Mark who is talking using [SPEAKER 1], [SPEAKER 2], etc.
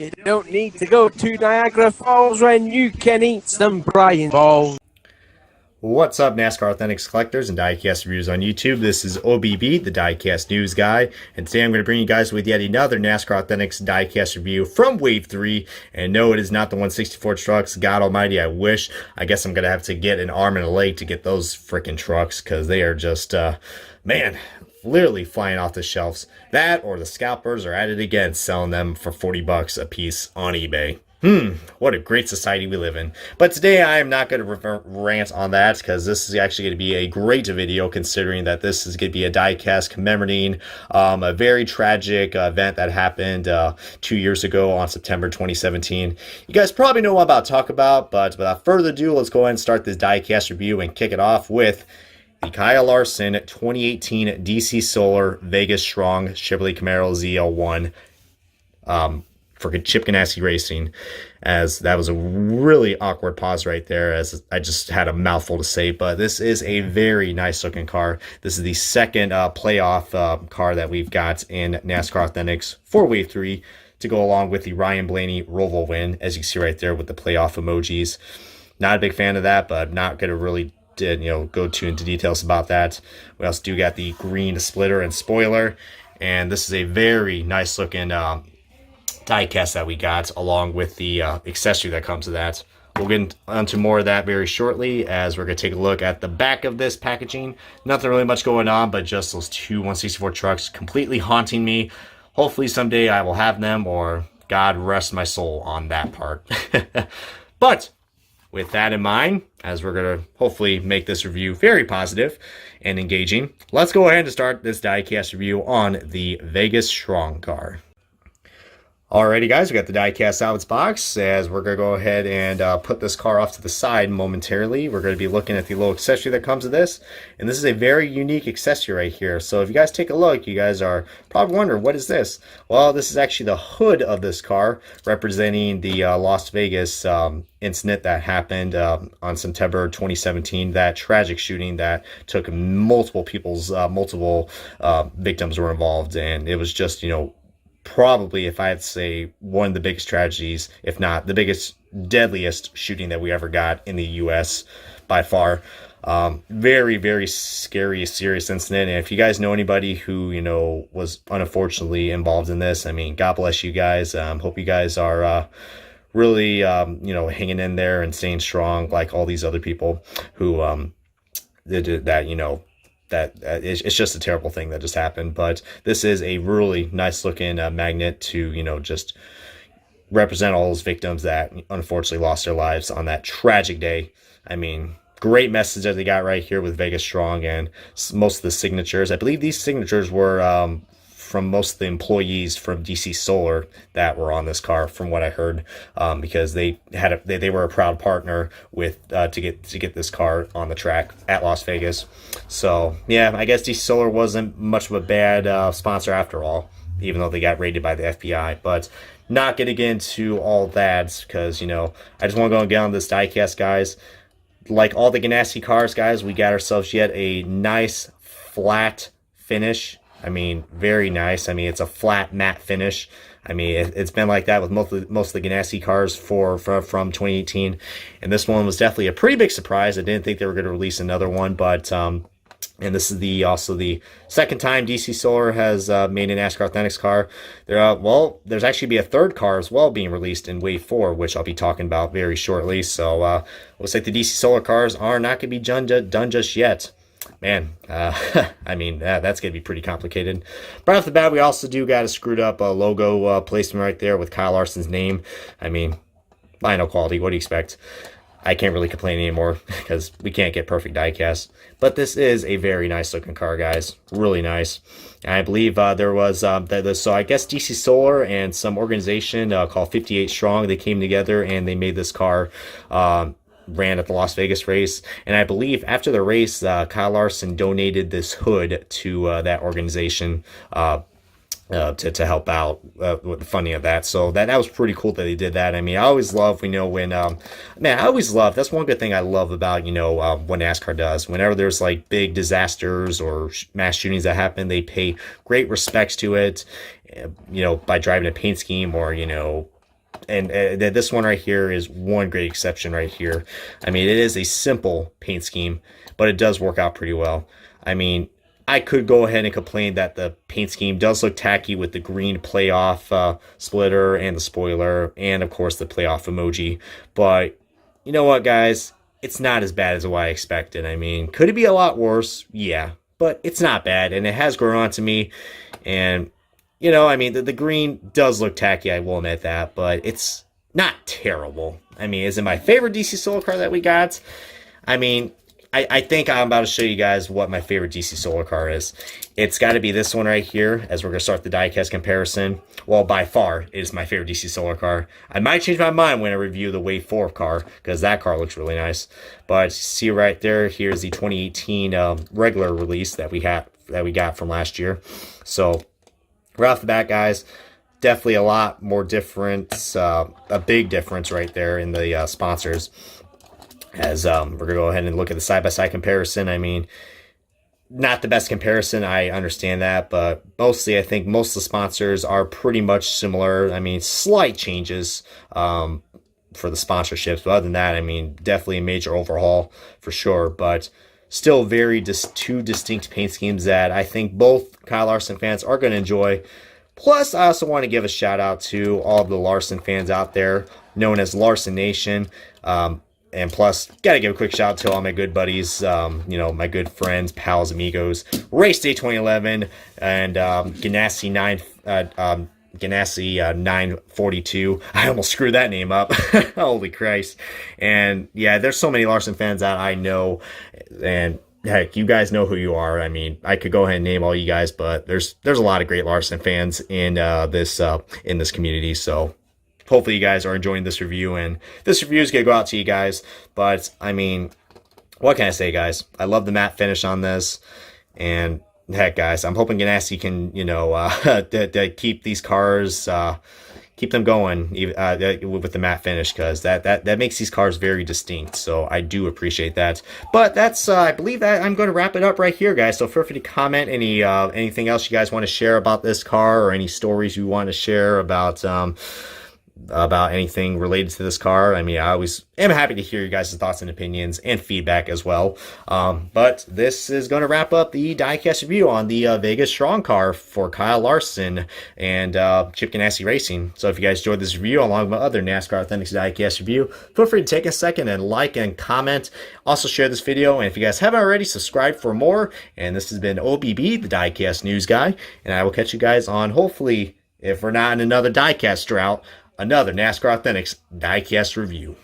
[SPEAKER 1] You don't need to go to Niagara Falls when you can eat some Brian balls.
[SPEAKER 2] What's up, NASCAR Authentics collectors and diecast reviewers on YouTube? This is OBB, the diecast news guy, and today I'm going to bring you guys with yet another NASCAR Authentics diecast review from Wave 3. And no, it is not the 164 trucks. God almighty, I wish. I guess I'm going to have to get an arm and a leg to get those freaking trucks, because they are just, man, literally flying off the shelves. That or the scalpers are at it again, selling them for 40 bucks a piece on eBay. What a great society we live in. But today I am not going to rant on that, because this is actually going to be a great video, considering that this is going to be a diecast commemorating a very tragic event that happened 2 years ago on September 2017. You guys probably know what I'm about to talk about, but without further ado, let's go ahead and start this diecast review and kick it off with the Larson 2018 DC Solar Vegas Strong Chevrolet Camaro ZL1 for Chip Ganassi Racing, as that was a really awkward pause right there, as I just had a mouthful to say. But this is a very nice looking car. This is the second playoff car that we've got in NASCAR Authentics for Wave 3 to go along with the Ryan Blaney Roval win, as you can see right there with the playoff emojis. Not a big fan of that, but not going to really go into details about that. We also do got the green splitter and spoiler, and this is a very nice looking diecast that we got, along with the accessory that comes with that. We'll get into more of that very shortly, as we're going to take a look at the back of this packaging. Nothing really much going on, but just those two 164 trucks completely haunting me. Hopefully someday I will have them, or God rest my soul on that part. But with that in mind, as we're going to hopefully make this review very positive and engaging, let's go ahead and start this diecast review on the Vegas Strong car. Alrighty guys, we got the diecast out of its box, as we're going to go ahead and put this car off to the side momentarily. We're going to be looking at the little accessory that comes with this, and this is a very unique accessory right here. So if you guys take a look, you guys are probably wondering, what is this? Well, this is actually the hood of this car, representing the Las Vegas incident that happened on September 2017, that tragic shooting that took multiple people's, victims were involved, and it was just, probably, if I had to say, one of the biggest tragedies, if not the biggest, deadliest shooting that we ever got in the U.S. by far. Very, very scary, serious incident. And if you guys know anybody who, was unfortunately involved in this, I mean, God bless you guys. Hope you guys are really, hanging in there and staying strong, like all these other people who did that, it's just a terrible thing that just happened. But this is a really nice looking magnet to, just represent all those victims that unfortunately lost their lives on that tragic day. I mean, great message that they got right here with Vegas Strong, and most of the signatures. I believe these signatures were from most of the employees from DC Solar that were on this car, from what I heard, because they were a proud partner with to get this car on the track at Las Vegas. So yeah, I guess DC Solar wasn't much of a bad sponsor after all, even though they got raided by the FBI. But not going to get into all that, because I just want to go and get on this diecast, guys. Like all the Ganassi cars, guys, we got ourselves yet a nice flat finish. I mean, very nice. I mean, it's a flat matte finish. I mean, it's been like that with most of the Ganassi cars from 2018, and this one was definitely a pretty big surprise. I didn't think they were going to release another one, but and this is also the second time DC Solar has made an NASCAR Authentics car. There's actually be a third car as well being released in Wave 4, which I'll be talking about very shortly. So looks like the DC Solar cars are not going to be done just yet. Man, I mean, that's going to be pretty complicated. Right off the bat, we also do got a screwed up logo placement right there with Kyle Larson's name. I mean, vinyl quality, what do you expect? I can't really complain anymore, because we can't get perfect diecast. But this is a very nice looking car, guys. Really nice. And I believe there was, so I guess DC Solar and some organization called 58 Strong, they came together and they made this car, ran at the Las Vegas race, and I believe after the race, Kyle Larson donated this hood to that organization to help out with the funding of that. So that was pretty cool that they did that. I mean, I always love, when I always love, that's one good thing I love about, what NASCAR does. Whenever there's like big disasters or mass shootings that happen, they pay great respects to it, by driving a paint scheme, or, And this one right here is one great exception right here. I mean, it is a simple paint scheme, but it does work out pretty well. I mean, I could go ahead and complain that the paint scheme does look tacky with the green playoff splitter and the spoiler, and of course the playoff emoji. But you know what, guys? It's not as bad as what I expected. I mean, could it be a lot worse? Yeah, but it's not bad, and it has grown on to me. And you know, I mean, the green does look tacky, I will admit that, but it's not terrible. I mean, is it my favorite DC Solar car that we got? I mean, I think I'm about to show you guys what my favorite DC Solar car is. It's got to be this one right here, as we're going to start the diecast comparison. Well, by far, it is my favorite DC Solar car. I might change my mind when I review the Wave 4 car, because that car looks really nice. But see right there, here's the 2018 regular release that we got from last year. So right off the bat, guys, definitely a lot more difference, a big difference right there in the sponsors. As we're going to go ahead and look at the side-by-side comparison. I mean, not the best comparison, I understand that, but mostly I think most of the sponsors are pretty much similar. I mean, slight changes for the sponsorships, but other than that, I mean, definitely a major overhaul for sure, but still two distinct paint schemes that I think both Kyle Larson fans are going to enjoy. Plus, I also want to give a shout out to all of the Larson fans out there, known as Larson Nation. And plus, gotta give a quick shout out to all my good buddies, you know, my good friends, pals, amigos, Race Day 2011, and Ganassi 942. I almost screwed that name up. Holy Christ. And yeah, there's so many Larson fans that I know, and heck, you guys know who you are. I mean, I could go ahead and name all you guys, but there's a lot of great Larson fans in this community, so hopefully you guys are enjoying this review, and this review is going to go out to you guys. But, I mean, what can I say, guys? I love the matte finish on this, and heck, guys, I'm hoping Ganassi can, you know, to keep these cars, keep them going with the matte finish, because that makes these cars very distinct, so I do appreciate that. But that's, I believe that I'm going to wrap it up right here, guys, so feel free to comment anything else you guys want to share about this car, or any stories you want to share about anything related to this car. I mean, I always am happy to hear you guys' thoughts and opinions and feedback as well. But this is going to wrap up the diecast review on the Vegas Strong car for Kyle Larson and Chip Ganassi Racing. So if you guys enjoyed this review along with other NASCAR Authentics diecast review, feel free to take a second and like and comment. Also share this video, and if you guys haven't already, subscribe for more. And this has been OBB, the diecast news guy, and I will catch you guys on, hopefully, if we're not in another diecast drought, another NASCAR Authentics diecast review.